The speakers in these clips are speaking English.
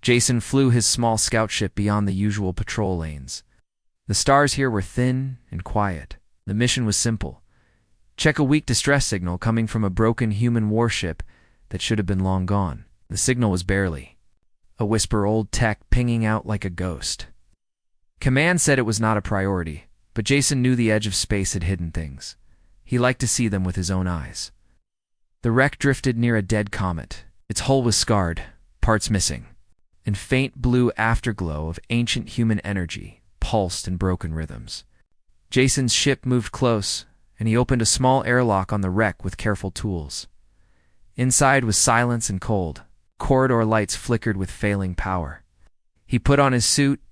Jason flew his small scout ship beyond the usual patrol lanes. The stars here were thin and quiet. The mission was simple. Check a weak distress signal coming from a broken human warship that should have been long gone. The signal was barely a whisper old tech pinging out like a ghost. Command said it was not a priority, but Jason knew the edge of space had hidden things. He liked to see them with his own eyes. The wreck drifted near a dead comet. Its hull was scarred, parts missing, and faint blue afterglow of ancient human energy pulsed in broken rhythms. Jason's ship moved close, and he opened a small airlock on the wreck with careful tools. Inside was silence and cold. Corridor lights flickered with failing power. He put on his suit,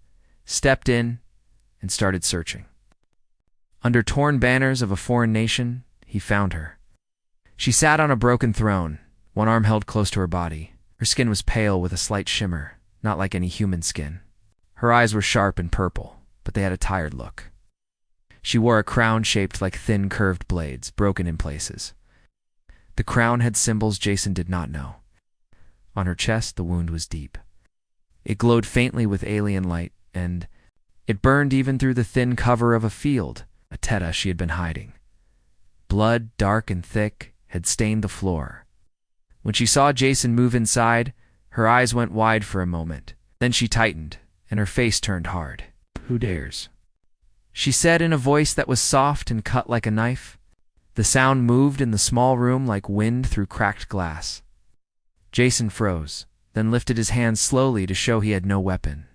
stepped in, and started searching. Under torn banners of a foreign nation, he found her. She sat on a broken throne, one arm held close to her body. Her skin was pale with a slight shimmer, not like any human skin. Her eyes were sharp and purple, but they had a tired look. She wore a crown shaped like thin curved blades, broken in places. The crown had symbols Jason did not know. On her chest, the wound was deep. It glowed faintly with alien light, and it burned even through the thin cover of a field, a teta she had been hiding. Blood, dark and thick, had stained the floor. When she saw Jason move inside, her eyes went wide for a moment. Then she tightened, and her face turned hard. "Who dares?" she said in a voice that was soft and cut like a knife. The sound moved in the small room like wind through cracked glass. Jason froze, then lifted his hands slowly to show he had no weapon.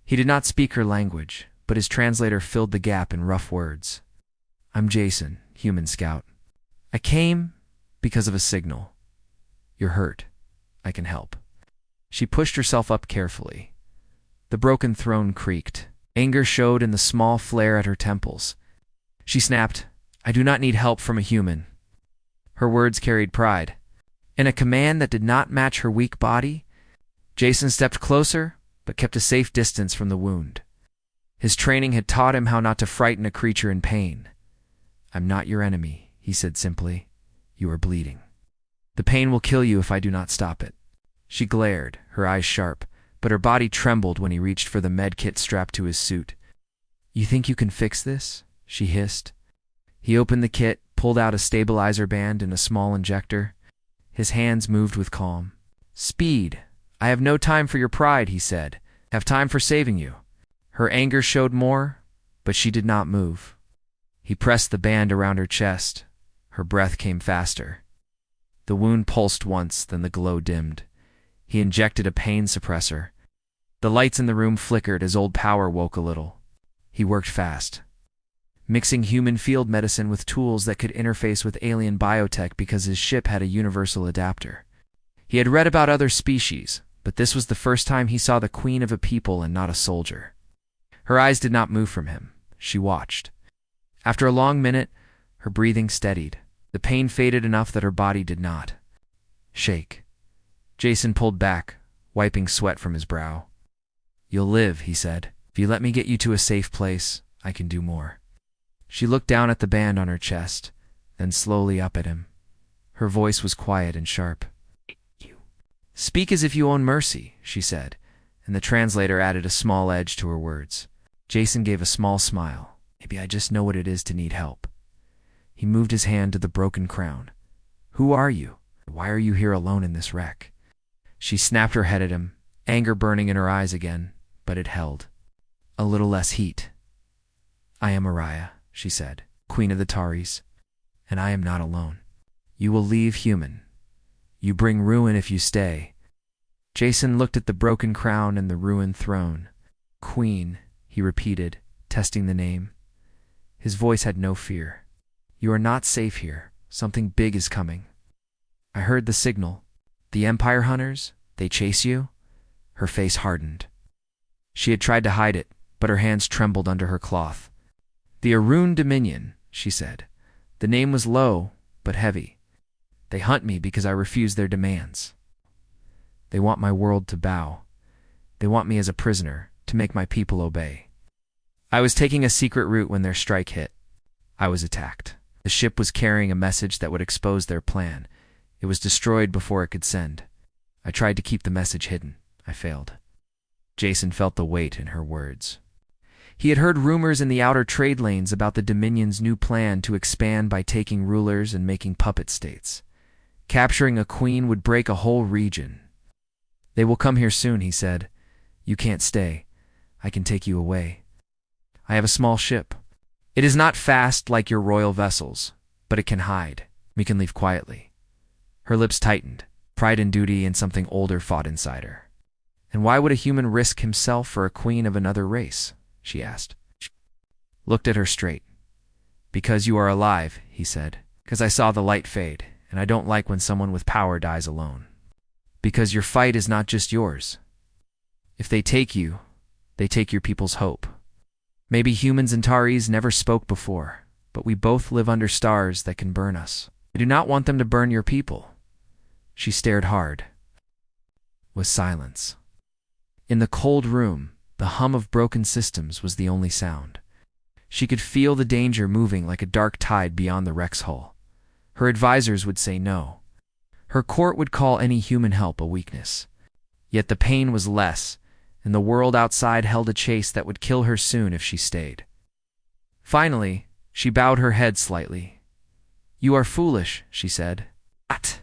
He did not speak her language, but his translator filled the gap in rough words. "I'm Jason, human scout. I came because of a signal. You're hurt. I can help." She pushed herself up carefully. The broken throne creaked. Anger showed in the small flare at her temples. She snapped, "I do not need help from a human." Her words carried pride. In a command that did not match her weak body, Jason stepped closer, but kept a safe distance from the wound. His training had taught him how not to frighten a creature in pain. "I'm not your enemy," he said simply. "You are bleeding. The pain will kill you if I do not stop it." She glared, her eyes sharp, but her body trembled when he reached for the med kit strapped to his suit. "You think you can fix this?" she hissed. He opened the kit, pulled out a stabilizer band and a small injector. His hands moved with calm. "Speed. I have no time for your pride," he said. "I have time for saving you." Her anger showed more, but she did not move. He pressed the band around her chest. Her breath came faster. The wound pulsed once, then the glow dimmed. He injected a pain suppressor. The lights in the room flickered as old power woke a little. He worked fast, mixing human field medicine with tools that could interface with alien biotech because his ship had a universal adapter. He had read about other species, but this was the first time he saw the queen of a people and not a soldier. Her eyes did not move from him. She watched. After a long minute, her breathing steadied. The pain faded enough that her body did not shake. Jason pulled back, wiping sweat from his brow. "You'll live," he said. "If you let me get you to a safe place, I can do more." She looked down at the band on her chest, then slowly up at him. Her voice was quiet and sharp. "You speak as if you own mercy," she said, and the translator added a small edge to her words. Jason gave a small smile. "Maybe I just know what it is to need help." He moved his hand to the broken crown. "Who are you? Why are you here alone in this wreck?" She snapped her head at him, anger burning in her eyes again, but it held. A little less heat. "I am Araya," she said, "Queen of the Taris, and I am not alone. You will leave human. You bring ruin if you stay." Jason looked at the broken crown and the ruined throne. "Queen," he repeated, testing the name. His voice had no fear. "You are not safe here. Something big is coming. I heard the signal. The Empire Hunters, they chase you?" Her face hardened. She had tried to hide it, but her hands trembled under her cloth. "The Arun Dominion," she said. The name was low, but heavy. "They hunt me because I refuse their demands. They want my world to bow. They want me as a prisoner, to make my people obey. I was taking a secret route when their strike hit. I was attacked. The ship was carrying a message that would expose their plan. It was destroyed before it could send. I tried to keep the message hidden. I failed. Jason felt the weight in her words. He had heard rumors in the outer trade lanes about the Dominion's new plan to expand by taking rulers and making puppet states. Capturing a queen would break a whole region. "They will come here soon," he said. "You can't stay. I can take you away. I have a small ship. It is not fast like your royal vessels, but it can hide. We can leave quietly." Her lips tightened. Pride and duty and something older fought inside her. "And why would a human risk himself for a queen of another race?" she asked. Looked at her straight. "Because you are alive," he said. "Because I saw the light fade, and I don't like when someone with power dies alone. Because your fight is not just yours. If they take you, they take your people's hope. Maybe humans and Taris never spoke before, but we both live under stars that can burn us. I do not want them to burn your people." She stared hard. Was silence. In the cold room, the hum of broken systems was the only sound. She could feel the danger moving like a dark tide beyond the wreck's hull. Her advisors would say no. Her court would call any human help a weakness. Yet the pain was less, and the world outside held a chase that would kill her soon if she stayed. Finally, she bowed her head slightly. "You are foolish," she said. "What?"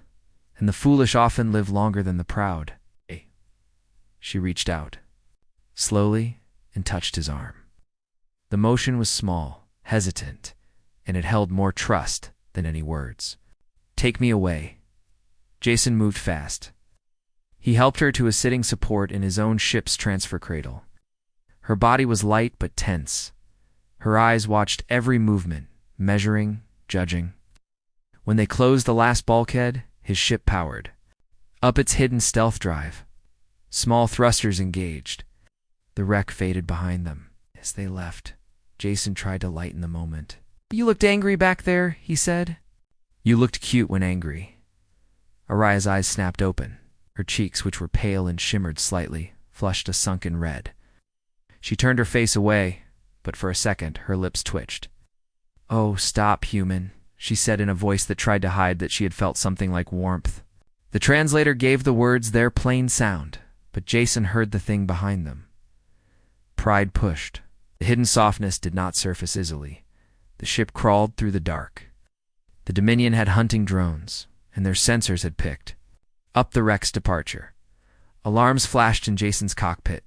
"And the foolish often live longer than the proud." She reached out, slowly, and touched his arm. The motion was small, hesitant, and it held more trust than any words. "Take me away." Jason moved fast. He helped her to a sitting support in his own ship's transfer cradle. Her body was light but tense. Her eyes watched every movement, measuring, judging. When they closed the last bulkhead, his ship powered. Up its hidden stealth drive. Small thrusters engaged. The wreck faded behind them. As they left, Jason tried to lighten the moment. "You looked angry back there," he said. "You looked cute when angry." Araya's eyes snapped open. Her cheeks, which were pale and shimmered slightly, flushed a sunken red. She turned her face away, but for a second her lips twitched. "Oh, stop, human," she said in a voice that tried to hide that she had felt something like warmth. The translator gave the words their plain sound, but Jason heard the thing behind them. Pride pushed. The hidden softness did not surface easily. The ship crawled through the dark. The Dominion had hunting drones, and their sensors had picked up the wreck's departure. Alarms flashed in Jason's cockpit.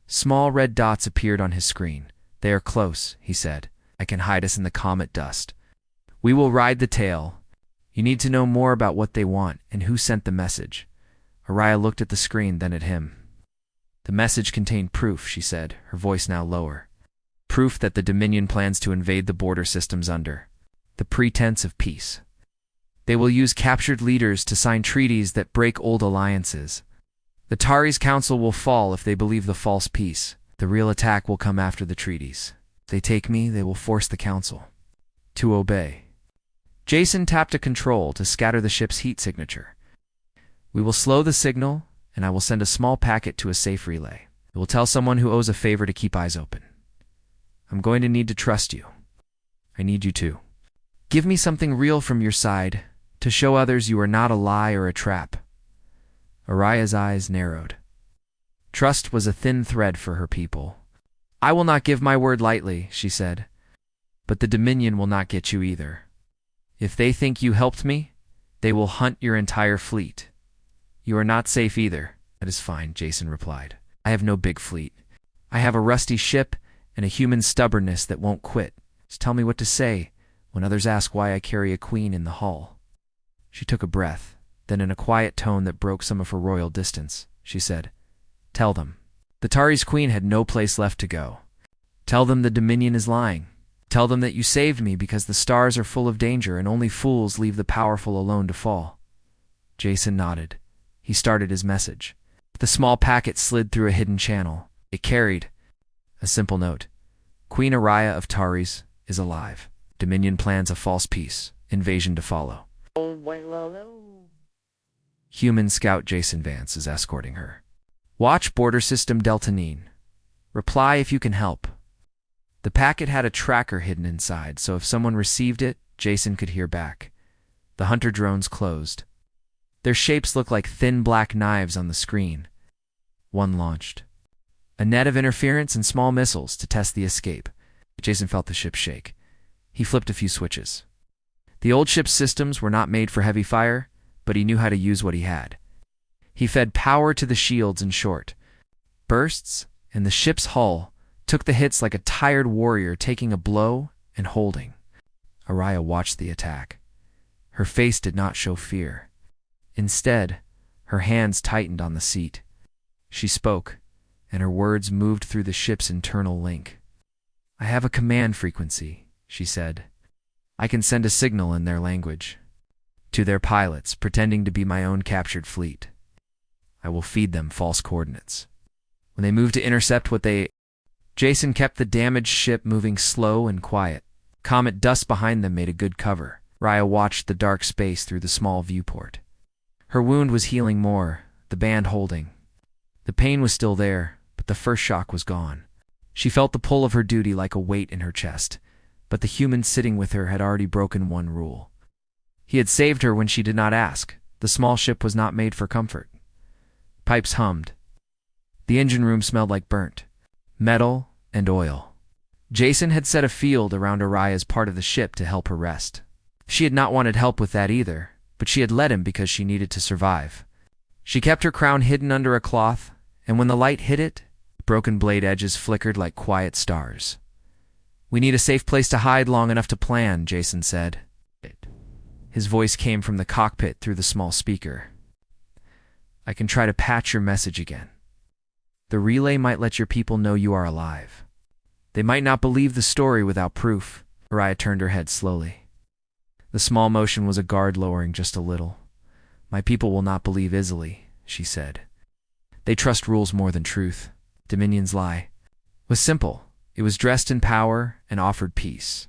Small red dots appeared on his screen. "They are close," he said. "I can hide us in the comet dust. We will ride the tail. You need to know more about what they want and who sent the message." Araya looked at the screen, then at him. "The message contained proof," she said, her voice now lower. "Proof that the Dominion plans to invade the border systems under the pretense of peace. They will use captured leaders to sign treaties that break old alliances. The Taris Council will fall if they believe the false peace. The real attack will come after the treaties. If they take me, they will force the Council to obey." Jason tapped a control to scatter the ship's heat signature. "We will slow the signal, and I will send a small packet to a safe relay. It will tell someone who owes a favor to keep eyes open. I'm going to need to trust you. I need you to give me something real from your side, to show others you are not a lie or a trap." Araya's eyes narrowed. Trust was a thin thread for her people. "I will not give my word lightly," she said. "But the Dominion will not get you either. If they think you helped me, they will hunt your entire fleet. You are not safe either." "That is fine," Jason replied. "I have no big fleet. I have a rusty ship and a human stubbornness that won't quit. Just tell me what to say when others ask why I carry a queen in the hull." She took a breath. Then in a quiet tone that broke some of her royal distance, she said, "Tell them. The Taris queen had no place left to go. Tell them the Dominion is lying. Tell them that you saved me because the stars are full of danger and only fools leave the powerful alone to fall." Jason nodded. He started his message. The small packet slid through a hidden channel. It carried a simple note. "Queen Araya of Taris is alive. Dominion plans a false peace. Invasion to follow. Human scout Jason Vance is escorting her. Watch border system Deltanine. Reply if you can help." The packet had a tracker hidden inside, so if someone received it, Jason could hear back. The hunter drones closed. Their shapes looked like thin black knives on the screen. One launched. A net of interference and small missiles to test the escape. Jason felt the ship shake. He flipped a few switches. The old ship's systems were not made for heavy fire, but he knew how to use what he had. He fed power to the shields in short bursts, and the ship's hull took the hits like a tired warrior taking a blow and holding. Araya watched the attack. Her face did not show fear. Instead, her hands tightened on the seat. She spoke, and her words moved through the ship's internal link. "I have a command frequency," she said. "I can send a signal in their language. To their pilots, pretending to be my own captured fleet. I will feed them false coordinates. When they move to intercept what they..." Jason kept the damaged ship moving slow and quiet. Comet dust behind them made a good cover. Raya watched the dark space through the small viewport. Her wound was healing more, the band holding. The pain was still there, but the first shock was gone. She felt the pull of her duty like a weight in her chest, but the human sitting with her had already broken one rule. He had saved her when she did not ask. The small ship was not made for comfort. Pipes hummed. The engine room smelled like burnt metal and oil. Jason had set a field around Araya's part of the ship to help her rest. She had not wanted help with that either, but she had let him because she needed to survive. She kept her crown hidden under a cloth, and when the light hit it, broken blade edges flickered like quiet stars. "We need a safe place to hide long enough to plan," Jason said. His voice came from the cockpit through the small speaker. "I can try to patch your message again. The relay might let your people know you are alive. They might not believe the story without proof." Araya turned her head slowly. The small motion was a guard lowering just a little. "My people will not believe easily," she said. "They trust rules more than truth. Dominion's lie was simple. It was dressed in power and offered peace.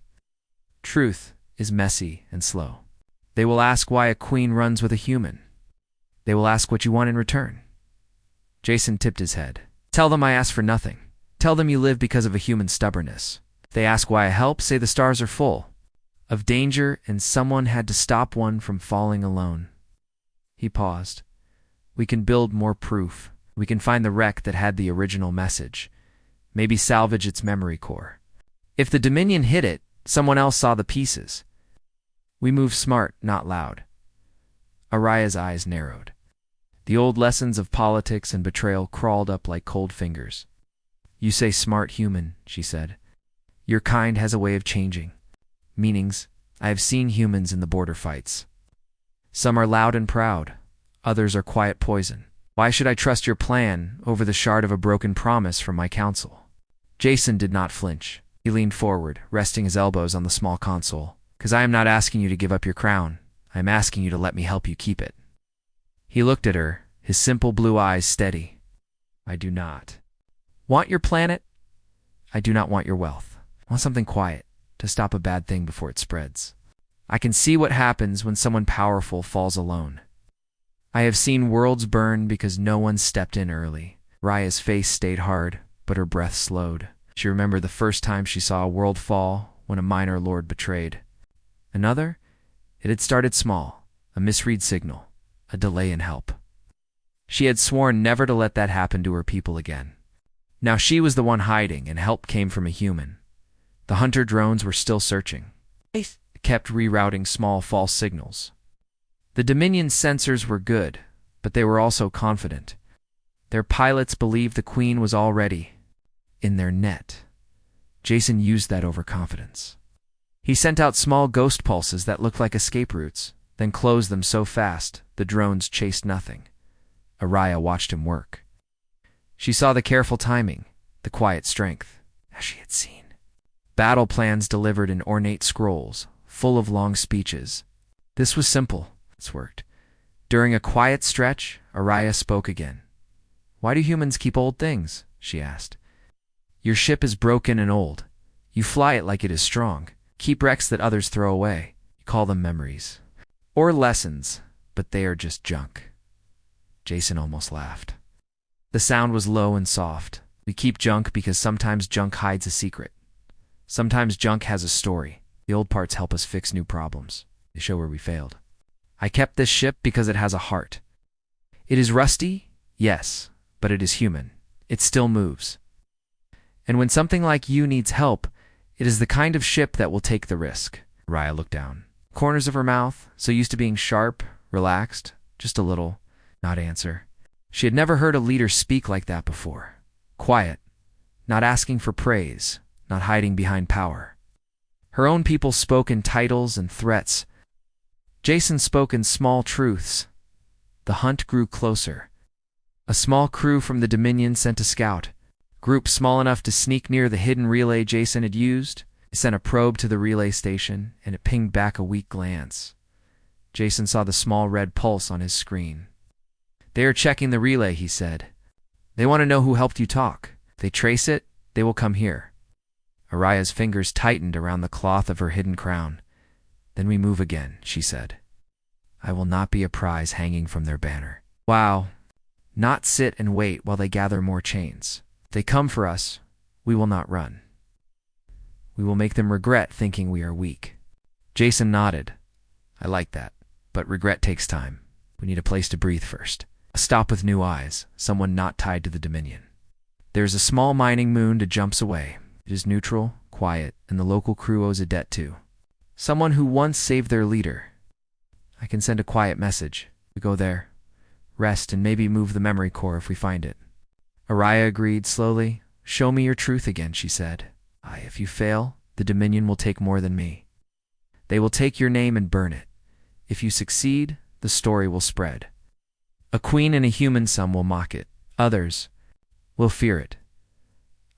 Truth is messy and slow. They will ask why a queen runs with a human. They will ask what you want in return." Jason tipped his head. "Tell them I ask for nothing. Tell them you live because of a human stubbornness. If they ask why I help, say the stars are full of danger and someone had to stop one from falling alone." He paused. "We can build more proof. We can find the wreck that had the original message. Maybe salvage its memory core. If the Dominion hit it, someone else saw the pieces. We move smart, not loud." Araya's eyes narrowed. The old lessons of politics and betrayal crawled up like cold fingers. "You say smart human," she said. "Your kind has a way of changing meanings. I have seen humans in the border fights. Some are loud and proud. Others are quiet poison. Why should I trust your plan over the shard of a broken promise from my counsel?" Jason did not flinch. He leaned forward, resting his elbows on the small console. "Because I am not asking you to give up your crown. I am asking you to let me help you keep it." He looked at her, his simple blue eyes steady. "I do not want your planet. I do not want your wealth. I want something quiet to stop a bad thing before it spreads. I can see what happens when someone powerful falls alone. I have seen worlds burn because no one stepped in early." Raya's face stayed hard, but her breath slowed. She remembered the first time she saw a world fall when a minor lord betrayed another. It had started small, a misread signal, a delay in help. She had sworn never to let that happen to her people again. Now she was the one hiding, and help came from a human. The hunter drones were still searching. They kept rerouting small false signals. The Dominion's sensors were good, but they were also confident. Their pilots believed the queen was already in their net. Jason used that overconfidence. He sent out small ghost pulses that looked like escape routes, then closed them so fast the drones chased nothing. Araya watched him work. She saw the careful timing, the quiet strength, as she had seen. Battle plans delivered in ornate scrolls, full of long speeches. This was simple. It's worked. During a quiet stretch, Araya spoke again. "Why do humans keep old things?" she asked. "Your ship is broken and old. You fly it like it is strong. Keep wrecks that others throw away. You call them memories. Or lessons, but they are just junk." Jason almost laughed. The sound was low and soft. "We keep junk because sometimes junk hides a secret. Sometimes junk has a story. The old parts help us fix new problems. They show where we failed. I kept this ship because it has a heart. It is rusty, yes, but it is human. It still moves. And when something like you needs help, it is the kind of ship that will take the risk. Raya looked down. Corners of her mouth, so used to being sharp, relaxed, just a little, not answer. She had never heard a leader speak like that before. Quiet, not asking for praise, not hiding behind power. Her own people spoke in titles and threats. Jason spoke in small truths. The hunt grew closer. A small crew from the Dominion sent a scout. Group small enough to sneak near the hidden relay Jason had used. He sent a probe to the relay station, and it pinged back a weak glance. Jason saw the small red pulse on his screen. "They are checking the relay," he said. "They want to know who helped you talk. If they trace it, they will come here." Araya's fingers tightened around the cloth of her hidden crown. "Then we move again," she said. "I will not be a prize hanging from their banner. Wow. Not sit and wait while they gather more chains. If they come for us, we will not run. We will make them regret thinking we are weak." Jason nodded. "I like that, but regret takes time. We need a place to breathe first. A stop with new eyes, someone not tied to the Dominion. There is a small mining moon to jumps away. It is neutral, quiet, and the local crew owes a debt to. Someone who once saved their leader. I can send a quiet message. We go there, rest, and maybe move the memory core if we find it." Araya agreed slowly. "Show me your truth again," she said. If you fail, the Dominion will take more than me. They will take your name and burn it. If you succeed, the story will spread. A queen and a human, some will mock it. Others will fear it.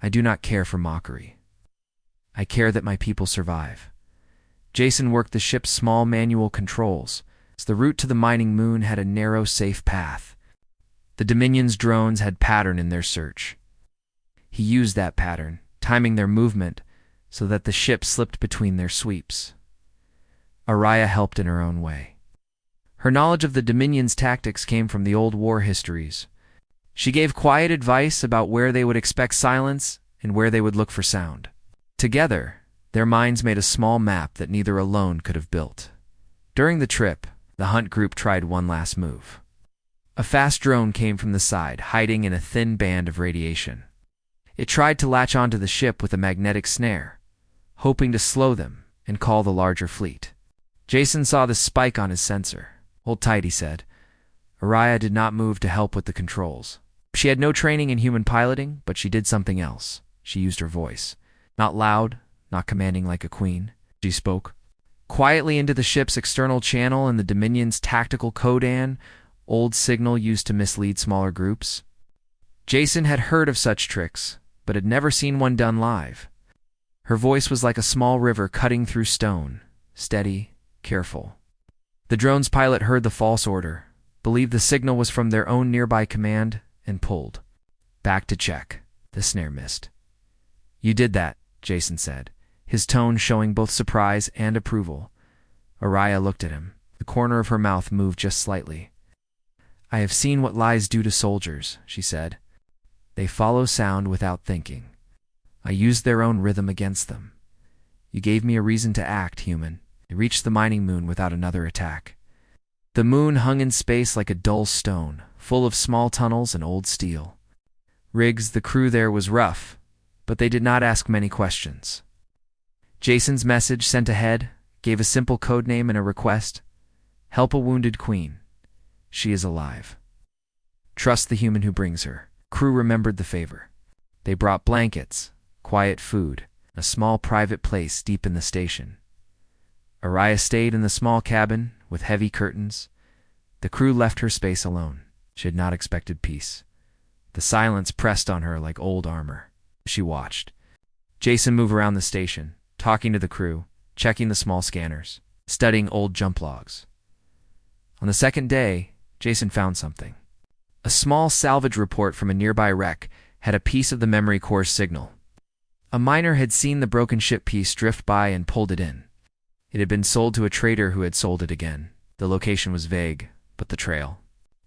I do not care for mockery. I care that my people survive." Jason worked the ship's small manual controls. The route to the mining moon had a narrow, safe path. The Dominion's drones had pattern in their search. He used that pattern, timing their movement so that the ship slipped between their sweeps. Araya helped in her own way. Her knowledge of the Dominion's tactics came from the old war histories. She gave quiet advice about where they would expect silence and where they would look for sound. Together, their minds made a small map that neither alone could have built. During the trip, the hunt group tried one last move. A fast drone came from the side, hiding in a thin band of radiation. It tried to latch onto the ship with a magnetic snare, hoping to slow them and call the larger fleet. Jason saw the spike on his sensor. "Hold tight," he said. Araya did not move to help with the controls. She had no training in human piloting, but she did something else. She used her voice. Not loud, not commanding like a queen. She spoke quietly into the ship's external channel in the Dominion's tactical codan, old signal used to mislead smaller groups. Jason had heard of such tricks, but had never seen one done live. Her voice was like a small river cutting through stone, steady, careful. The drone's pilot heard the false order, believed the signal was from their own nearby command, and pulled. Back to check. The snare missed. "You did that," Jason said, his tone showing both surprise and approval. Araya looked at him. The corner of her mouth moved just slightly. "I have seen what lies do to soldiers," she said. "They follow sound without thinking. I used their own rhythm against them. You gave me a reason to act, human. They reached the mining moon without another attack. The moon hung in space like a dull stone, full of small tunnels and old steel. Riggs, the crew there, was rough, but they did not ask many questions. Jason's message sent ahead gave a simple code name and a request. Help a wounded queen. She is alive. Trust the human who brings her." Crew remembered the favor. They brought blankets, quiet food, a small private place deep in the station. Araya stayed in the small cabin with heavy curtains. The crew left her space alone. She had not expected peace. The silence pressed on her like old armor. She watched. Jason moved around the station, talking to the crew, checking the small scanners, studying old jump logs. On the second day, Jason found something. A small salvage report from a nearby wreck had a piece of the memory core signal. A miner had seen the broken ship piece drift by and pulled it in. It had been sold to a trader who had sold it again. The location was vague, but the trail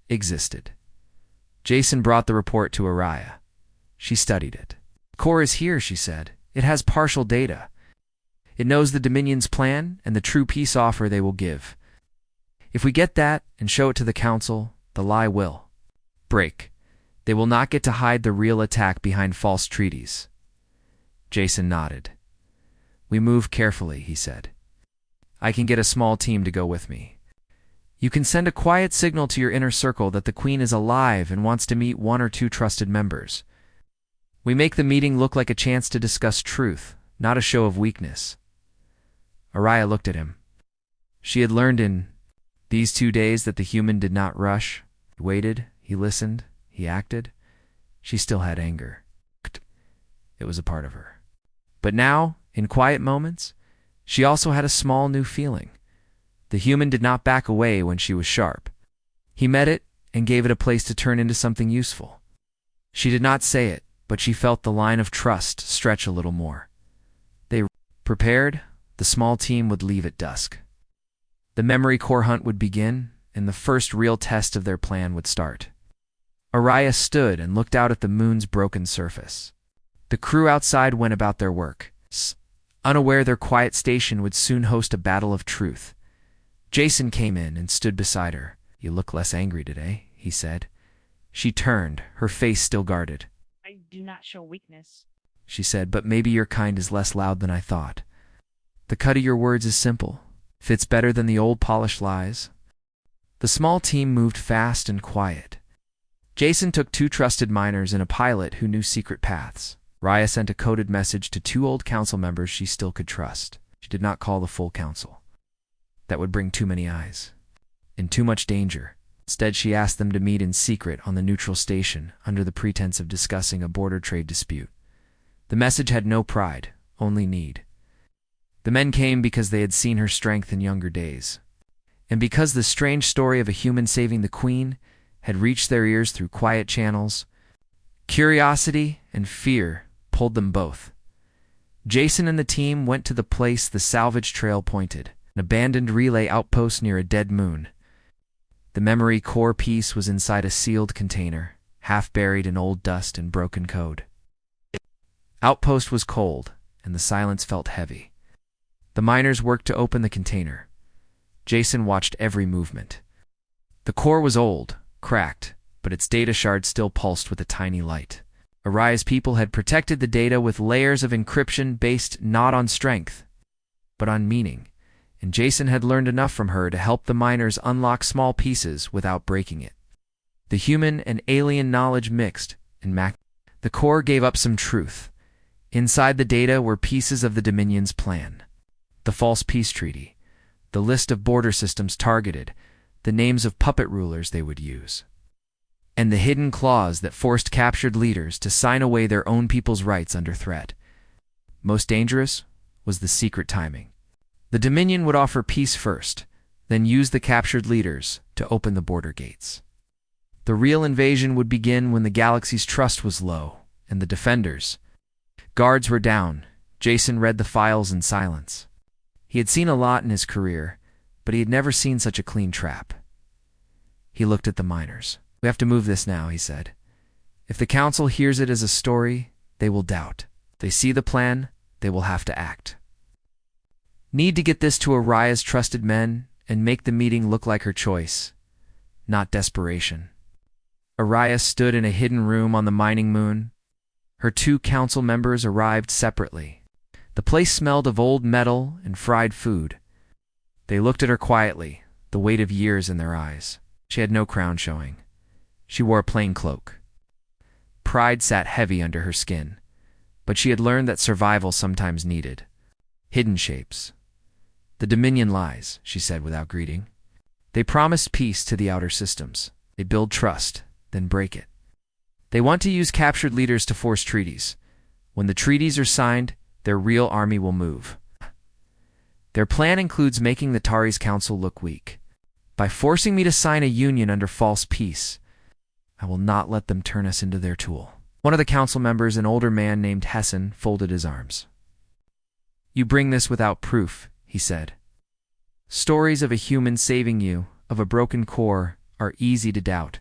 existed. Jason brought the report to Araya. She studied it. "The core is here," she said. "It has partial data. It knows the Dominion's plan and the true peace offer they will give. If we get that and show it to the Council, the lie will break. They will not get to hide the real attack behind false treaties. Jason nodded. We move carefully, he said. I can get a small team to go with me. You can send a quiet signal to your inner circle that the Queen is alive and wants to meet 1 or 2 trusted members. We make the meeting look like a chance to discuss truth, not a show of weakness. Araya looked at him. She had learned in these 2 days that the human did not rush. He waited, he listened, he acted. She still had anger. It was a part of her. But now, in quiet moments, she also had a small new feeling. The human did not back away when she was sharp. He met it and gave it a place to turn into something useful. She did not say it, but she felt the line of trust stretch a little more. They prepared. The small team would leave at dusk. The memory core hunt would begin, and the first real test of their plan would start. Araya stood and looked out at the moon's broken surface. The crew outside went about their work, unaware their quiet station would soon host a battle of truth. Jason came in and stood beside her. You look less angry today, he said. She turned, her face still guarded. I do not show weakness, she said, but maybe your kind is less loud than I thought. The cut of your words is simple. Fits better than the old polished lies. The small team moved fast and quiet. Jason took 2 trusted miners and a pilot who knew secret paths. Raya sent a coded message to 2 old council members she still could trust. She did not call the full council. That would bring too many eyes. And too much danger. Instead, she asked them to meet in secret on the neutral station under the pretense of discussing a border trade dispute. The message had no pride, only need. The men came because they had seen her strength in younger days. And because the strange story of a human saving the Queen had reached their ears through quiet channels, curiosity and fear pulled them both. Jason and the team went to the place the salvage trail pointed, an abandoned relay outpost near a dead moon. The memory core piece was inside a sealed container, half buried in old dust and broken code. Outpost was cold, and the silence felt heavy. The miners worked to open the container. Jason watched every movement. The core was old, cracked, but its data shard still pulsed with a tiny light. Araya's people had protected the data with layers of encryption based not on strength, but on meaning, and Jason had learned enough from her to help the miners unlock small pieces without breaking it. The human and alien knowledge mixed, and the core gave up some truth. Inside the data were pieces of the Dominion's plan. The false peace treaty, the list of border systems targeted, the names of puppet rulers they would use, and the hidden clause that forced captured leaders to sign away their own people's rights under threat. Most dangerous was the secret timing. The Dominion would offer peace first, then use the captured leaders to open the border gates. The real invasion would begin when the galaxy's trust was low, and the defenders. Guards were down. Jason read the files in silence. He had seen a lot in his career, but he had never seen such a clean trap. He looked at the miners. We have to move this now, he said. If the council hears it as a story, they will doubt. If they see the plan, they will have to act. Need to get this to Araya's trusted men and make the meeting look like her choice, not desperation. Araya stood in a hidden room on the mining moon. Her 2 council members arrived separately. The place smelled of old metal and fried food. They looked at her quietly, the weight of years in their eyes. She had no crown showing. She wore a plain cloak. Pride sat heavy under her skin, but she had learned that survival sometimes needed hidden shapes. The Dominion lies, she said without greeting. They promised peace to the outer systems. They build trust, then break it. They want to use captured leaders to force treaties. When the treaties are signed, their real army will move. Their plan includes making the Tari's council look weak. By forcing me to sign a union under false peace, I will not let them turn us into their tool. One of the council members, an older man named Hessen, folded his arms. You bring this without proof, he said. Stories of a human saving you, of a broken core, are easy to doubt.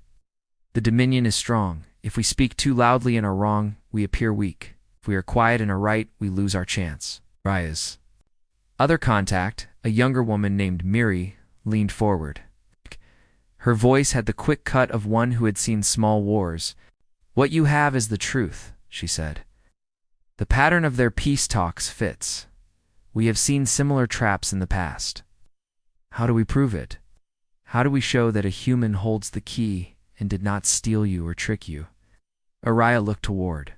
The Dominion is strong. If we speak too loudly and are wrong, we appear weak. If we are quiet and are right, we lose our chance. Raya's other contact, a younger woman named Miri, leaned forward. Her voice had the quick cut of one who had seen small wars. What you have is the truth, she said. The pattern of their peace talks fits. We have seen similar traps in the past. How do we prove it? How do we show that a human holds the key and did not steal you or trick you? Araya looked toward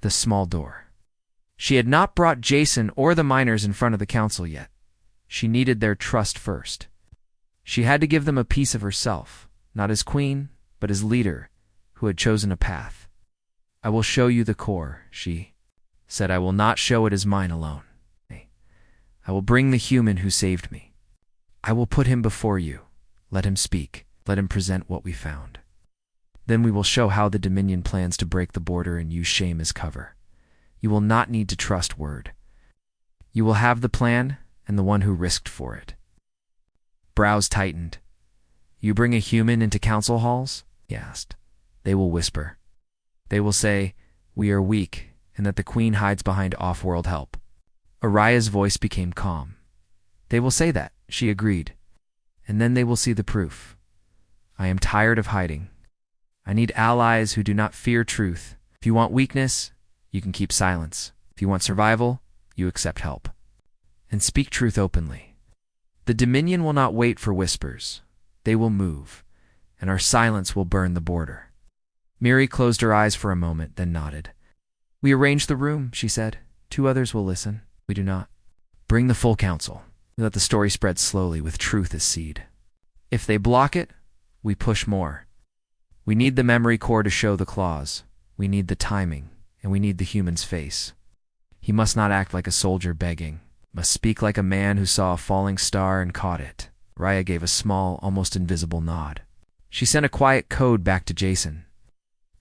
the small door. She had not brought Jason or the miners in front of the council yet. She needed their trust first. She had to give them a piece of herself, not as queen, but as leader, who had chosen a path. I will show you the core, she said. I will not show it as mine alone. I will bring the human who saved me. I will put him before you. Let him speak. Let him present what we found. Then we will show how the Dominion plans to break the border and use shame as cover. You will not need to trust word. You will have the plan and the one who risked for it. Brows tightened. You bring a human into council halls? He asked. They will whisper. They will say, we are weak, and that the queen hides behind off-world help. Araya's voice became calm. They will say that, she agreed. And then they will see the proof. I am tired of hiding. I need allies who do not fear truth. If you want weakness, you can keep silence. If you want survival, you accept help. And speak truth openly. The Dominion will not wait for whispers. They will move, and our silence will burn the border. Miri closed her eyes for a moment, then nodded. We arranged the room, she said. 2 others will listen. We do not. Bring the full council. We let the story spread slowly with truth as seed. If they block it, we push more. We need the memory core to show the claws. We need the timing, and we need the human's face. He must not act like a soldier begging. Must speak like a man who saw a falling star and caught it. Raya gave a small, almost invisible nod. She sent a quiet code back to Jason.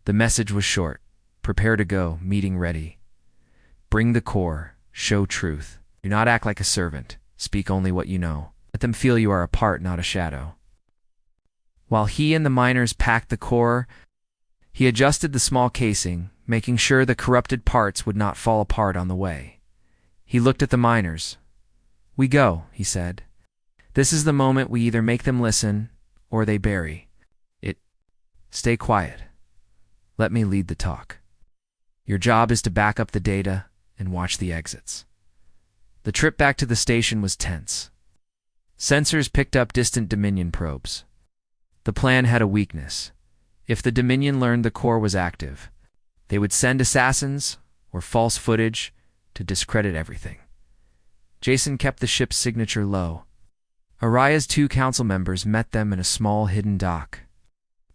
The message was short. Prepare to go, meeting ready. Bring the core, show truth. Do not act like a servant. Speak only what you know. Let them feel you are a part, not a shadow. While he and the miners packed the core, he adjusted the small casing, making sure the corrupted parts would not fall apart on the way. He looked at the miners. We go, he said. This is the moment we either make them listen or they bury it. Stay quiet. Let me lead the talk. Your job is to back up the data and watch the exits. The trip back to the station was tense. Sensors picked up distant Dominion probes. The plan had a weakness. If the Dominion learned the core was active, they would send assassins or false footage to discredit everything. Jason kept the ship's signature low. Araya's 2 council members met them in a small hidden dock.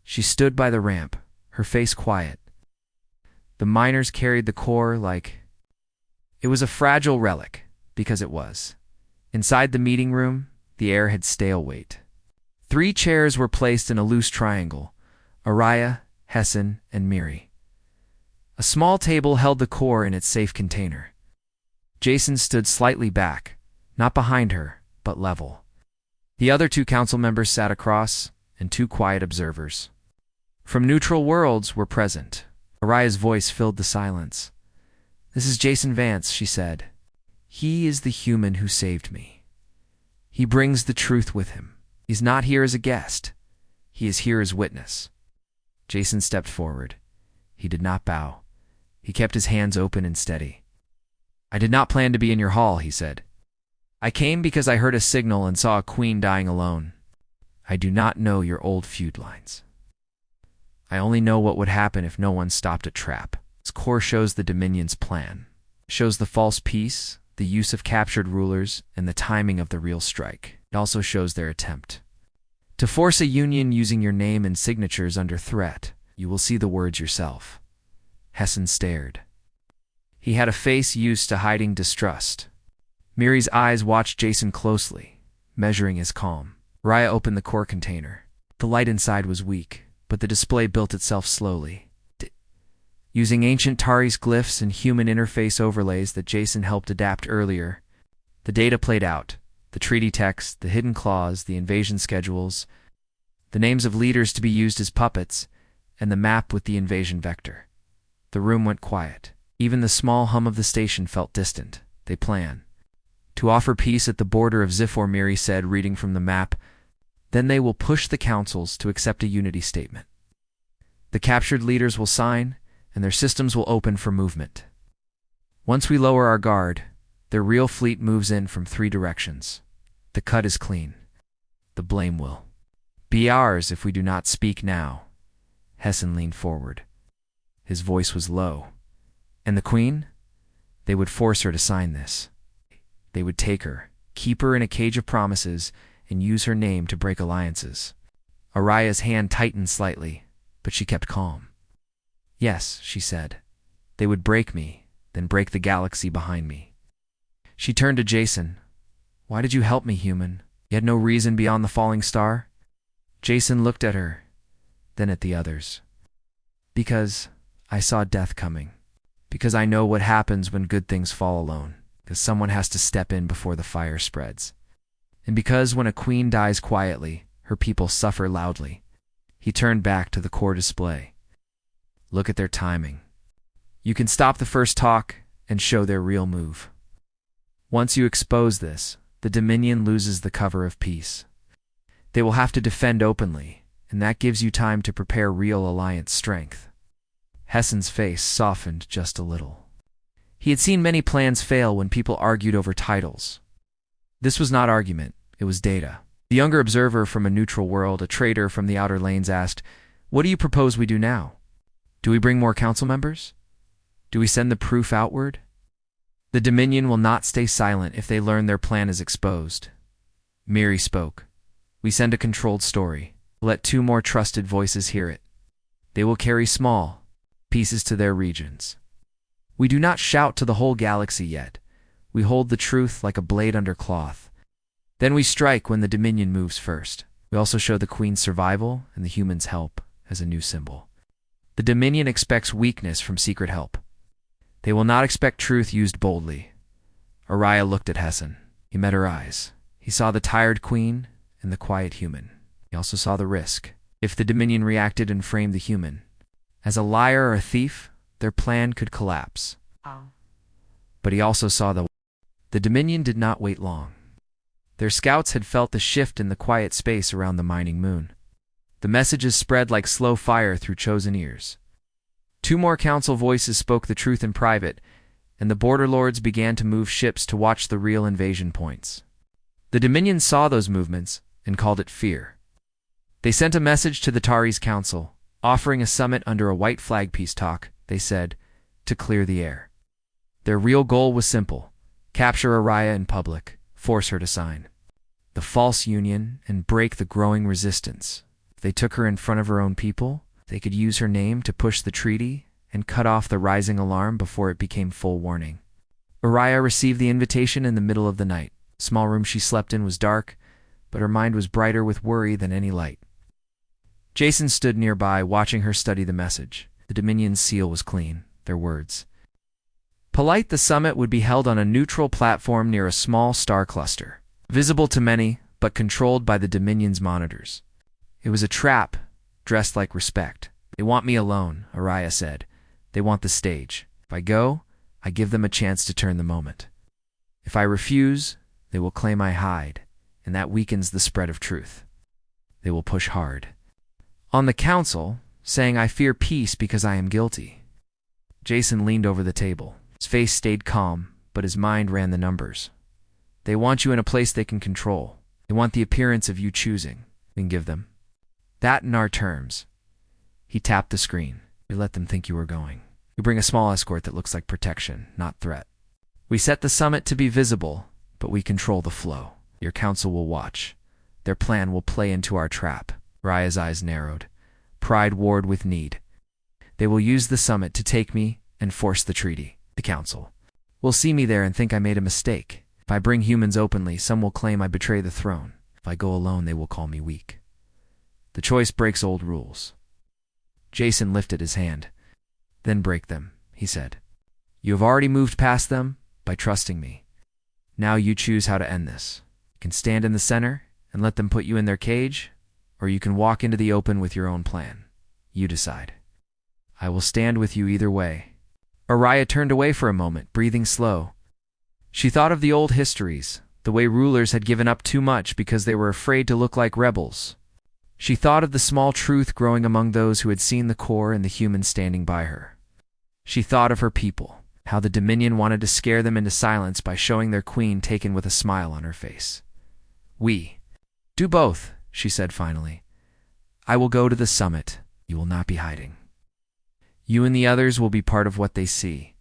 She stood by the ramp, her face quiet. The miners carried the core like it was a fragile relic, because it was. Inside the meeting room, the air had stale weight. 3 chairs were placed in a loose triangle, Araya, Hessen, and Miri. A small table held the core in its safe container. Jason stood slightly back, not behind her, but level. The other 2 council members sat across, and 2 quiet observers from neutral worlds were present. Araya's voice filled the silence. This is Jason Vance, she said. He is the human who saved me. He brings the truth with him. He's not here as a guest. He is here as witness. Jason stepped forward. He did not bow. He kept his hands open and steady. I did not plan to be in your hall, he said. I came because I heard a signal and saw a queen dying alone. I do not know your old feud lines. I only know what would happen if no one stopped a trap. Its core shows the Dominion's plan. It shows the false peace, the use of captured rulers, and the timing of the real strike. It also shows their attempt to force a union using your name and signatures under threat. You will see the words yourself. Hessen stared. He had a face used to hiding distrust. Miri's eyes watched Jason closely, measuring his calm. Raya opened the core container. The light inside was weak, but the display built itself slowly. Using ancient Tari's glyphs and human interface overlays that Jason helped adapt earlier, the data played out. The treaty text, the hidden clause, the invasion schedules, the names of leaders to be used as puppets, and the map with the invasion vector. The room went quiet. Even the small hum of the station felt distant. They plan to offer peace at the border of Zifor, Miri said, reading from the map. Then they will push the councils to accept a unity statement. The captured leaders will sign, and their systems will open for movement. Once we lower our guard, their real fleet moves in from 3 directions. The cut is clean. The blame will be ours if we do not speak now. Hessen leaned forward. His voice was low. And the Queen? They would force her to sign this. They would take her, keep her in a cage of promises, and use her name to break alliances. Araya's hand tightened slightly, but she kept calm. Yes, she said. They would break me, then break the galaxy behind me. She turned to Jason. Why did you help me, human? You had no reason beyond the falling star? Jason looked at her, then at the others. Because I saw death coming. Because I know what happens when good things fall alone. Because someone has to step in before the fire spreads. And because when a queen dies quietly, her people suffer loudly. He turned back to the core display. Look at their timing. You can stop the first talk and show their real move. Once you expose this, the Dominion loses the cover of peace. They will have to defend openly, and that gives you time to prepare real alliance strength. Hessen's face softened just a little. He had seen many plans fail when people argued over titles. This was not argument, it was data. The younger observer from a neutral world, a trader from the outer lanes, asked, "What do you propose we do now? Do we bring more council members? Do we send the proof outward?" The Dominion will not stay silent if they learn their plan is exposed. Miri spoke. We send a controlled story. Let 2 more trusted voices hear it. They will carry small pieces to their regions. We do not shout to the whole galaxy yet. We hold the truth like a blade under cloth. Then we strike when the Dominion moves first. We also show the Queen's survival and the humans' help as a new symbol. The Dominion expects weakness from secret help. They will not expect truth used boldly. Araya looked at Hessen. He met her eyes. He saw the tired Queen and the quiet human. He also saw the risk. If the Dominion reacted and framed the human as a liar or a thief, their plan could collapse. But he also saw the Dominion did not wait long. Their scouts had felt the shift in the quiet space around the mining moon. The messages spread like slow fire through chosen ears. 2 more council voices spoke the truth in private, and the border lords began to move ships to watch the real invasion points. The Dominion saw those movements and called it fear. They sent a message to the Tari's council, offering a summit under a white flag peace talk, they said, to clear the air. Their real goal was simple: capture Araya in public, force her to sign the false union, and break the growing resistance. If they took her in front of her own people, they could use her name to push the treaty and cut off the rising alarm before it became full warning. Araya received the invitation in the middle of the night. The small room she slept in was dark, but her mind was brighter with worry than any light. Jason stood nearby, watching her study the message. The Dominion's seal was clean, their words. Polite, the summit would be held on a neutral platform near a small star cluster, visible to many, but controlled by the Dominion's monitors. It was a trap, dressed like respect. They want me alone, Araya said. They want the stage. If I go, I give them a chance to turn the moment. If I refuse, they will claim I hide, and that weakens the spread of truth. They will push hard. On the council, saying I fear peace because I am guilty. Jason leaned over the table. His face stayed calm, but his mind ran the numbers. They want you in a place they can control. They want the appearance of you choosing. We can give them that in our terms. He tapped the screen. We let them think you were going. We bring a small escort that looks like protection, not threat. We set the summit to be visible, but we control the flow. Your council will watch. Their plan will play into our trap. Raya's eyes narrowed. Pride warred with need. They will use the summit to take me and force the treaty. The council will see me there and think I made a mistake. If I bring humans openly, some will claim I betray the throne. If I go alone, they will call me weak. The choice breaks old rules. Jason lifted his hand. Then break them, he said. You have already moved past them by trusting me. Now you choose how to end this. You can stand in the center and let them put you in their cage, or you can walk into the open with your own plan. You decide. I will stand with you either way. Araya turned away for a moment, breathing slow. She thought of the old histories, the way rulers had given up too much because they were afraid to look like rebels. She thought of the small truth growing among those who had seen the core and the human standing by her. She thought of her people. how the Dominion wanted to scare them into silence by showing their queen taken with a smile on her face. "We do both," she said finally. "I will go to the summit. You will not be hiding. You and the others will be part of what they see.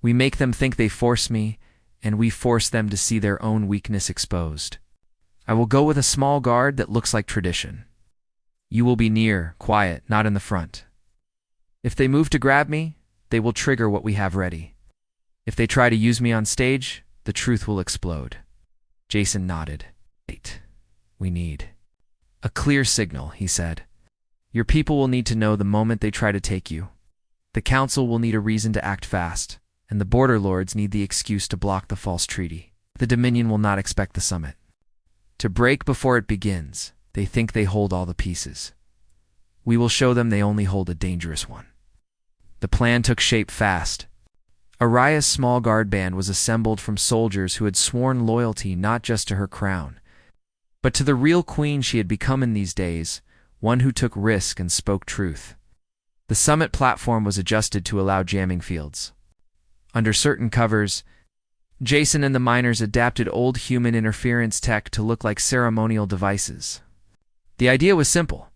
We make them think they force me, and we force them to see their own weakness exposed. I will go with a small guard that looks like tradition. You will be near, quiet, not in the front. If they move to grab me, they will trigger what we have ready. If they try to use me on stage, the truth will explode." Jason nodded. "Wait. We need a clear signal," he said. "Your people will need to know the moment they try to take you. The council will need a reason to act fast, and the border lords need the excuse to block the false treaty. The Dominion will not expect the summit to break before it begins. They think they hold all the pieces. We will show them they only hold a dangerous one." The plan took shape fast. Araya's small guard band was assembled from soldiers who had sworn loyalty not just to her crown, but to the real queen she had become in these days, one who took risk and spoke truth. The summit platform was adjusted to allow jamming fields. Under certain covers, Jason and the miners adapted old human interference tech to look like ceremonial devices. The idea was simple.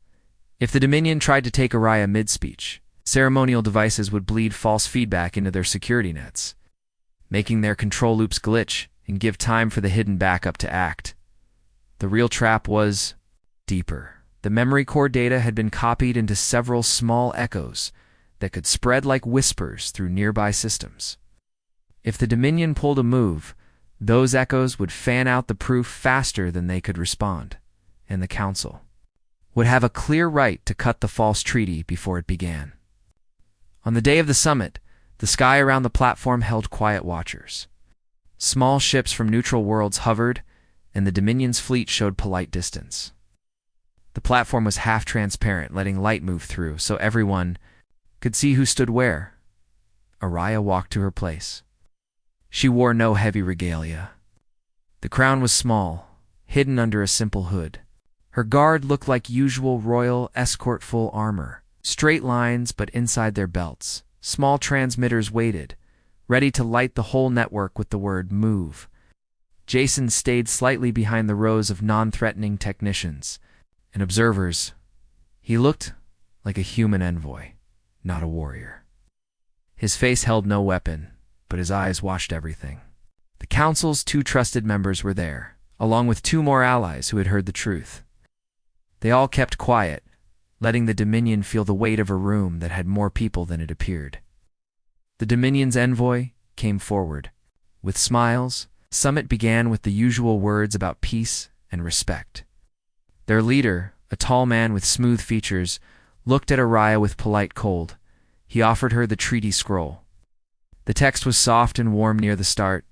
If the Dominion tried to take Araya mid-speech, ceremonial devices would bleed false feedback into their security nets, making their control loops glitch and give time for the hidden backup to act. The real trap was deeper. The memory core data had been copied into several small echoes that could spread like whispers through nearby systems. If the Dominion pulled a move, those echoes would fan out the proof faster than they could respond, and the Council would have a clear right to cut the false treaty before it began. On the day of the summit, the sky around the platform held quiet watchers. Small ships from neutral worlds hovered, and the Dominion's fleet showed polite distance. The platform was half transparent, letting light move through so everyone could see who stood where. Araya walked to her place. She wore no heavy regalia. The crown was small, hidden under a simple hood. Her guard looked like usual royal escort full armor, straight lines but inside their belts. Small transmitters waited, ready to light the whole network with the word "move." Jason stayed slightly behind the rows of non-threatening technicians and observers. He looked like a human envoy, not a warrior. His face held no weapon, but his eyes watched everything. The Council's 2 trusted members were there, along with 2 more allies who had heard the truth. They all kept quiet, letting the Dominion feel the weight of a room that had more people than it appeared. The Dominion's envoy came forward. With smiles, Summit began with the usual words about peace and respect. Their leader, a tall man with smooth features, looked at Araya with polite cold. He offered her the treaty scroll. The text was soft and warm near the start.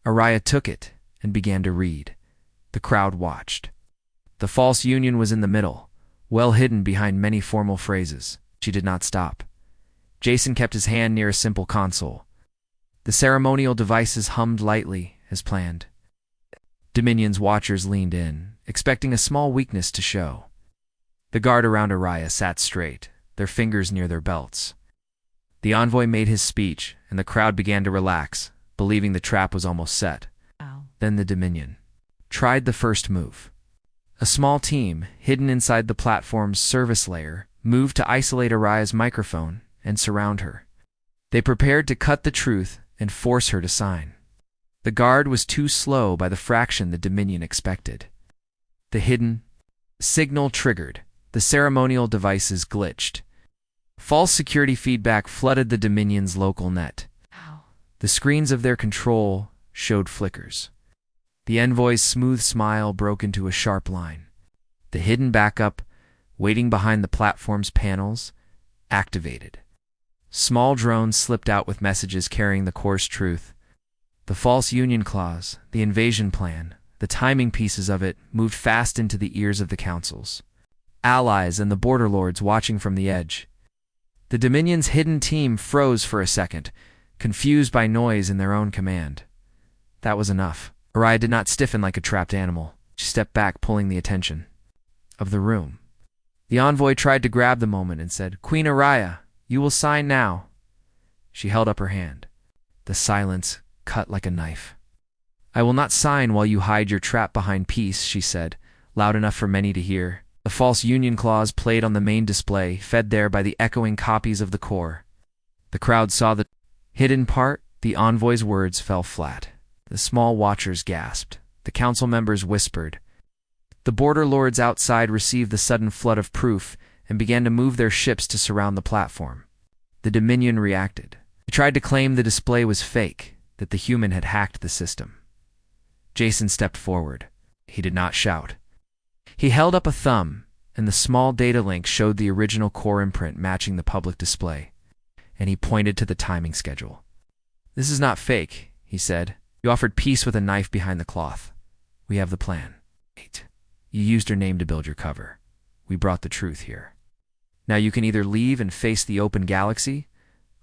Araya took it and began to read. The crowd watched. The false union was in the middle, well hidden behind many formal phrases. She did not stop. Jason kept his hand near a simple console. The ceremonial devices hummed lightly, as planned. Dominion's watchers leaned in, expecting a small weakness to show. The guard around Araya sat straight, their fingers near their belts. The envoy made his speech, and the crowd began to relax, believing the trap was almost set. Ow. Then the Dominion tried the first move. A small team, hidden inside the platform's service layer, moved to isolate Araya's microphone and surround her. They prepared to cut the truth and force her to sign. The guard was too slow by the fraction the Dominion expected. The hidden signal triggered. The ceremonial devices glitched. False security feedback flooded the Dominion's local net. Ow. The screens of their control showed flickers. The envoy's smooth smile broke into a sharp line. The hidden backup, waiting behind the platform's panels, activated. Small drones slipped out with messages carrying the coarse truth. The false union clause, the invasion plan, the timing pieces of it moved fast into the ears of the councils. Allies and the border lords watching from the edge. The Dominion's hidden team froze for a second, confused by noise in their own command. That was enough. Araya did not stiffen like a trapped animal. She stepped back, pulling the attention of the room. The envoy tried to grab the moment and said, "Queen Araya, you will sign now." She held up her hand. The silence cut like a knife. "I will not sign while you hide your trap behind peace," she said, loud enough for many to hear. The false Union clause played on the main display, fed there by the echoing copies of the core. The crowd saw the hidden part. The envoy's words fell flat. The small watchers gasped. The council members whispered. The border lords outside received the sudden flood of proof and began to move their ships to surround the platform. The Dominion reacted. They tried to claim the display was fake, that the human had hacked the system. Jason stepped forward. He did not shout. He held up a thumb, and the small data link showed the original core imprint matching the public display, and he pointed to the timing schedule. "This is not fake," he said. "You offered peace with a knife behind the cloth. We have the plan. Wait. You used her name to build your cover. We brought the truth here. Now you can either leave and face the open galaxy,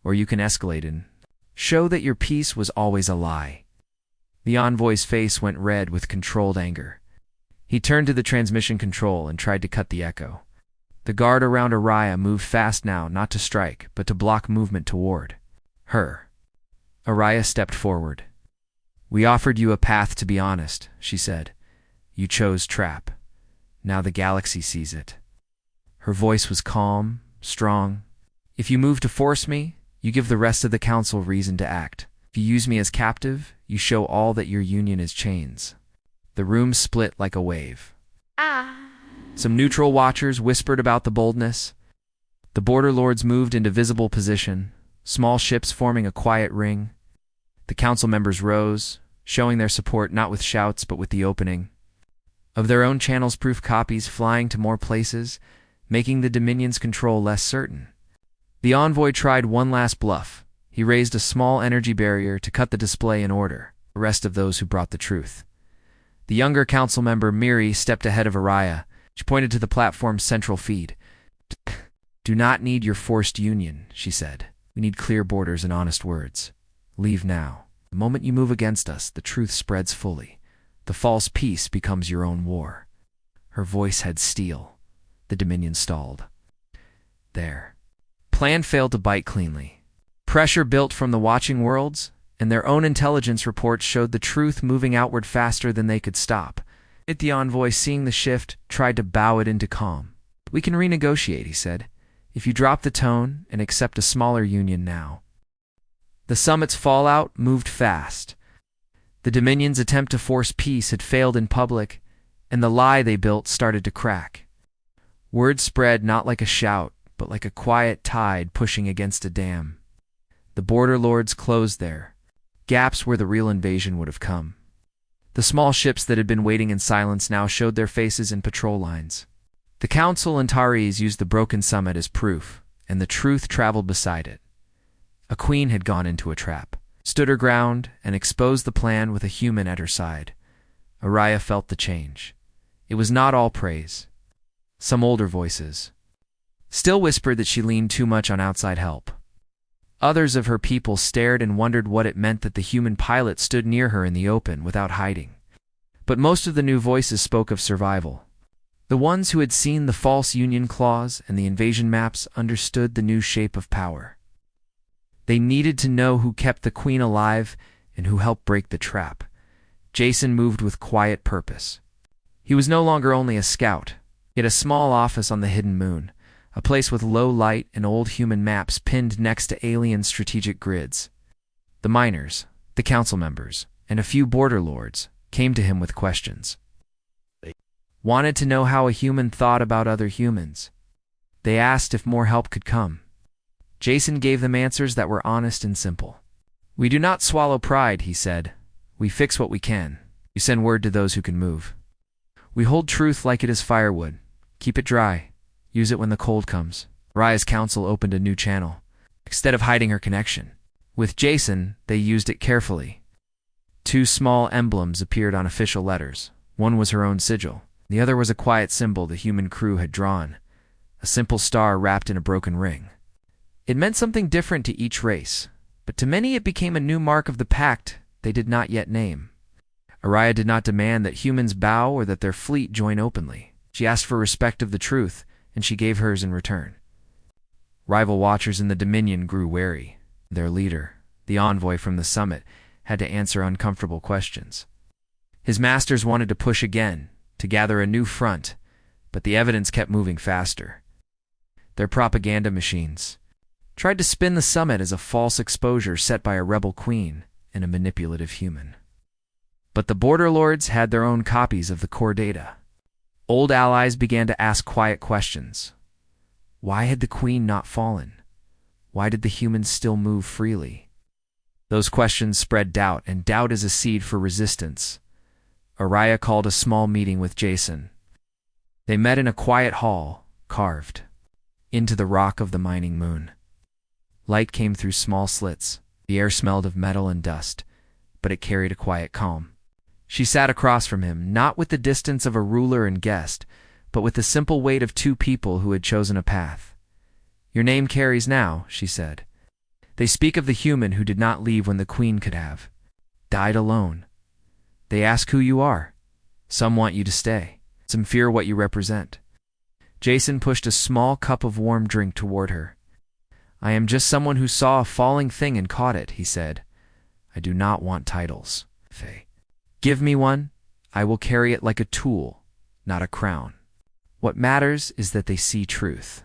or you can escalate and show that your peace was always a lie." The envoy's face went red with controlled anger. He turned to the transmission control and tried to cut the echo. The guard around Araya moved fast now, not to strike, but to block movement toward her. Araya stepped forward. "We offered you a path to be honest," she said. "You chose trap. Now the galaxy sees it." Her voice was calm, strong. "If you move to force me, you give the rest of the council reason to act. If you use me as captive, you show all that your union is chains." The room split like a wave. Some neutral watchers whispered about the boldness. The border lords moved into visible position, small ships forming a quiet ring. The council members rose, showing their support not with shouts but with the opening of their own channels, proof copies flying to more places, making the Dominion's control less certain. The envoy tried one last bluff. He raised a small energy barrier to cut the display in order, the rest of those who brought the truth. The younger council member, Miri, stepped ahead of Araya. She pointed to the platform's central feed. "Do not need your forced union," she said. "We need clear borders and honest words. Leave now. The moment you move against us, the truth spreads fully. The false peace becomes your own war." Her voice had steel. The Dominion stalled. Their plan failed to bite cleanly. Pressure built from the watching worlds, and their own intelligence reports showed the truth moving outward faster than they could stop. The envoy, seeing the shift, tried to bow it into calm. "We can renegotiate," he said, "if you drop the tone and accept a smaller union now." The summit's fallout moved fast. The Dominion's attempt to force peace had failed in public, and the lie they built started to crack. Word spread not like a shout, but like a quiet tide pushing against a dam. The border lords closed their gaps where the real invasion would have come. The small ships that had been waiting in silence now showed their faces in patrol lines. The council and Taris used the broken summit as proof, and the truth traveled beside it. A queen had gone into a trap, stood her ground, and exposed the plan with a human at her side. Araya felt the change. It was not all praise. Some older voices still whispered that she leaned too much on outside help. Others of her people stared and wondered what it meant that the human pilot stood near her in the open without hiding. But most of the new voices spoke of survival. The ones who had seen the false union clause and the invasion maps understood the new shape of power. They needed to know who kept the queen alive and who helped break the trap. Jason moved with quiet purpose. He was no longer only a scout. He had a small office on the hidden moon, a place with low light and old human maps pinned next to alien strategic grids. The miners, the council members, and a few border lords came to him with questions. They wanted to know how a human thought about other humans. They asked if more help could come. Jason gave them answers that were honest and simple. "We do not swallow pride," he said. "We fix what we can. We send word to those who can move. We hold truth like it is firewood. Keep it dry. Use it when the cold comes." Raya's council opened a new channel. Instead of hiding her connection with Jason, they used it carefully. 2 small emblems appeared on official letters. One was her own sigil. The other was a quiet symbol the human crew had drawn, a simple star wrapped in a broken ring. It meant something different to each race, but to many it became a new mark of the pact they did not yet name. Araya did not demand that humans bow or that their fleet join openly. She asked for respect of the truth, and she gave hers in return. Rival watchers in the Dominion grew wary. Their leader, The envoy from the summit had to answer uncomfortable questions. His masters wanted to push again, to gather a new front, but the evidence kept moving faster. Their propaganda machines tried to spin the summit as a false exposure set by a rebel queen and a manipulative human. But the border lords had their own copies of the core data. Old allies began to ask quiet questions. Why had the queen not fallen? Why did the humans still move freely? Those questions spread doubt, and doubt is a seed for resistance. Araya called a small meeting with Jason. They met in a quiet hall, carved into the rock of the mining moon. Light came through small slits. The air smelled of metal and dust, but it carried a quiet calm. She sat across from him, not with the distance of a ruler and guest, but with the simple weight of two people who had chosen a path. Your name carries now, she said. They speak of the human who did not leave when the queen could have. Died alone. They ask who you are. Some want you to stay. Some fear what you represent. Jason pushed a small cup of warm drink toward her. I am just someone who saw a falling thing and caught it, he said. I do not want titles, Faye. Give me one. I will carry it like a tool, not a crown. What matters is that they see truth.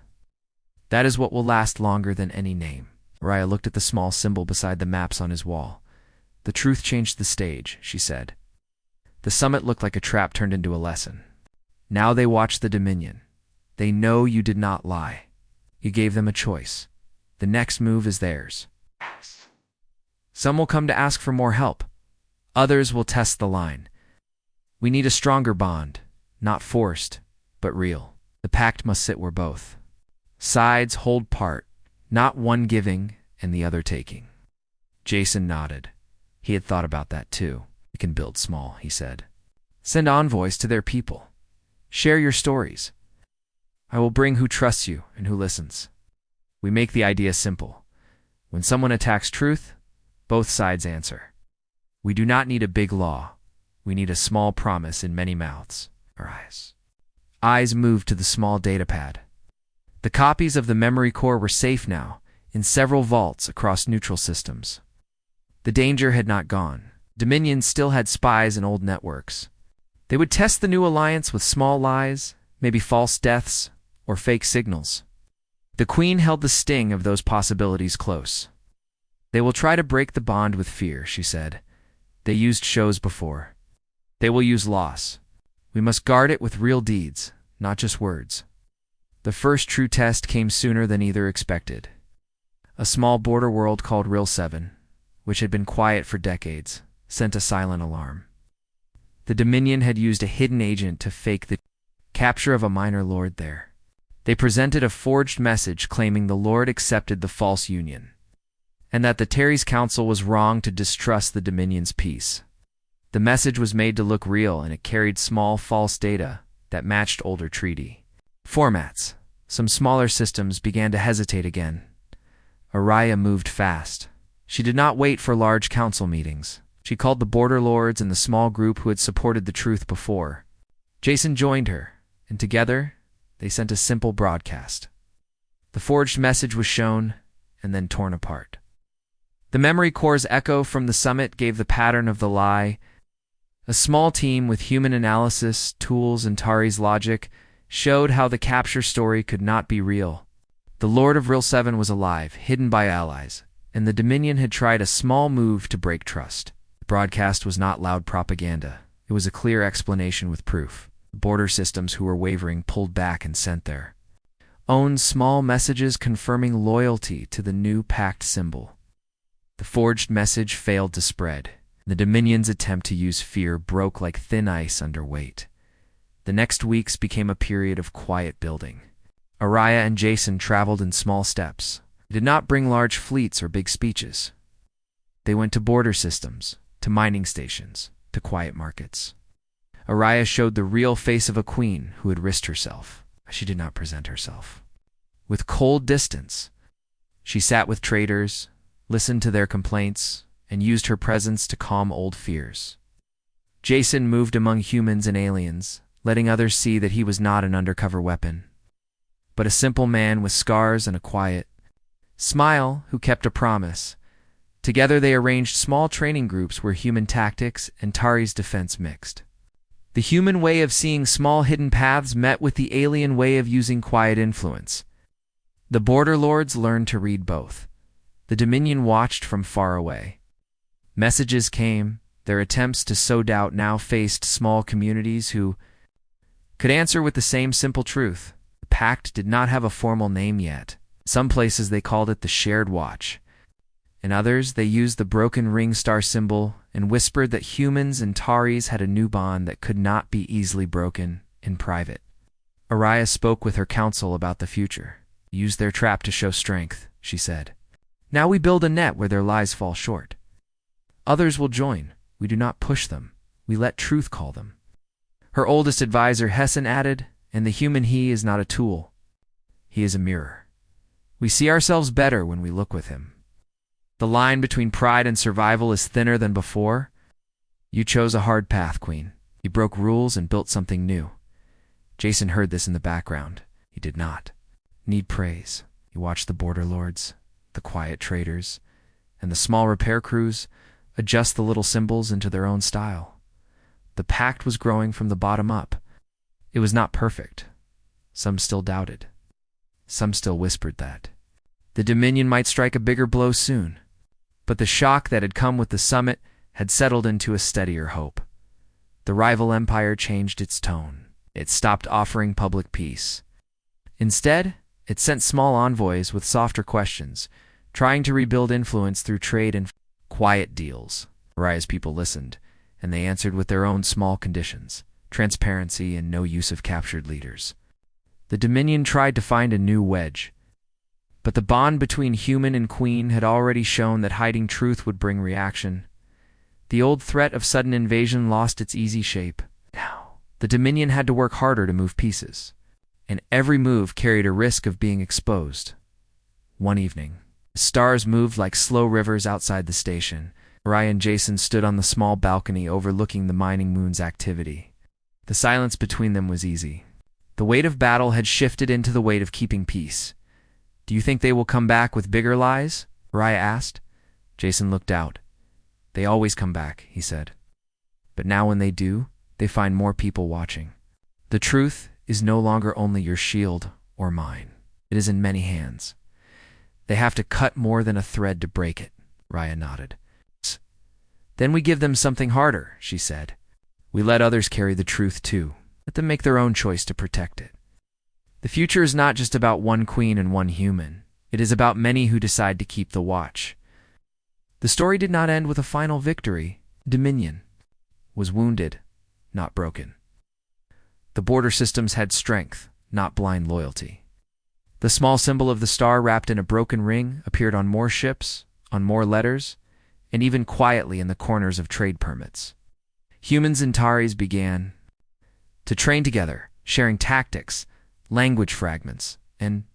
That is what will last longer than any name. Araya looked at the small symbol beside the maps on his wall. The truth changed the stage, she said. The summit looked like a trap turned into a lesson. Now they watch the Dominion. They know you did not lie. You gave them a choice. The next move is theirs. Some will come to ask for more help. Others will test the line. We need a stronger bond, not forced, but real. The pact must sit where both sides hold part, not one giving and the other taking. Jason nodded. He had thought about that too. We can build small, he said. Send envoys to their people. Share your stories. I will bring who trusts you and who listens. We make the idea simple. When someone attacks truth, both sides answer. We do not need a big law. We need a small promise in many mouths. Our eyes moved to the small datapad. The copies of the memory core were safe now, in several vaults across neutral systems. The danger had not gone. Dominion still had spies and old networks. They would test the new alliance with small lies, maybe false deaths, or fake signals. The Queen held the sting of those possibilities close. They will try to break the bond with fear, she said. They used shows before. They will use loss. We must guard it with real deeds, not just words. The first true test came sooner than either expected. A small border world called Real 7, which had been quiet for decades, sent a silent alarm. The Dominion had used a hidden agent to fake the capture of a minor lord there. They presented a forged message claiming the Lord accepted the false union, and that the Terry's Council was wrong to distrust the Dominion's peace. The message was made to look real, and it carried small false data that matched older treaty formats. Some smaller systems began to hesitate again. Araya moved fast. She did not wait for large council meetings. She called the border lords and the small group who had supported the truth before. Jason joined her, and together they sent a simple broadcast. The forged message was shown and then torn apart. The memory core's echo from the summit gave the pattern of the lie. A small team with human analysis, tools, and Tari's logic showed how the capture story could not be real. The Lord of Real 7 was alive, hidden by allies, and the Dominion had tried a small move to break trust. The broadcast was not loud propaganda. It was a clear explanation with proof. The border systems who were wavering pulled back and sent their own small messages confirming loyalty to the new pact symbol. The forged message failed to spread. The Dominion's attempt to use fear broke like thin ice under weight. The next weeks became a period of quiet building. Araya and Jason traveled in small steps. They did not bring large fleets or big speeches. They went to border systems, to mining stations, to quiet markets. Araya showed the real face of a queen who had risked herself. She did not present herself. With cold distance, she sat with traders, listened to their complaints, and used her presence to calm old fears. Jason moved among humans and aliens, letting others see that he was not an undercover weapon, but a simple man with scars and a quiet smile who kept a promise. Together they arranged small training groups where human tactics and Tari's defense mixed. The human way of seeing small hidden paths met with the alien way of using quiet influence. The border lords learned to read both. The Dominion watched from far away. Messages came. Their attempts to sow doubt now faced small communities who could answer with the same simple truth. The pact did not have a formal name yet. Some places they called it the Shared Watch. In others, they used the broken ring star symbol and whispered that humans and Taris had a new bond that could not be easily broken in private. Araya spoke with her council about the future. Use their trap to show strength, she said. Now we build a net where their lies fall short. Others will join. We do not push them. We let truth call them. Her oldest advisor, Hessen, added, and the human he is not a tool. He is a mirror. We see ourselves better when we look with him. The line between pride and survival is thinner than before. You chose a hard path, Queen. You broke rules and built something new. Jason heard this in the background. He did not need praise. He watched the border lords, the quiet traders, and the small repair crews adjust the little symbols into their own style. The pact was growing from the bottom up. It was not perfect. Some still doubted. Some still whispered that the Dominion might strike a bigger blow soon. But the shock that had come with the summit had settled into a steadier hope. The rival empire changed its tone. It stopped offering public peace. Instead, it sent small envoys with softer questions, trying to rebuild influence through trade and quiet deals. Araya's people listened, and they answered with their own small conditions: transparency and no use of captured leaders. The Dominion tried to find a new wedge, but the bond between human and queen had already shown that hiding truth would bring reaction. The old threat of sudden invasion lost its easy shape. Now, the Dominion had to work harder to move pieces, and every move carried a risk of being exposed. One evening, the stars moved like slow rivers outside the station. Araya and Jason stood on the small balcony overlooking the mining moon's activity. The silence between them was easy. The weight of battle had shifted into the weight of keeping peace. Do you think they will come back with bigger lies? Araya asked. Jason looked out. They always come back, he said. But now when they do, they find more people watching. The truth is no longer only your shield or mine. It is in many hands. They have to cut more than a thread to break it. Araya nodded. Then we give them something harder, she said. We let others carry the truth too. Let them make their own choice to protect it. The future is not just about one queen and one human. It is about many who decide to keep the watch. The story did not end with a final victory. Dominion was wounded, not broken. The border systems had strength, not blind loyalty. The small symbol of the star wrapped in a broken ring appeared on more ships, on more letters, and even quietly in the corners of trade permits. Humans and Taris began to train together, sharing tactics, language fragments, and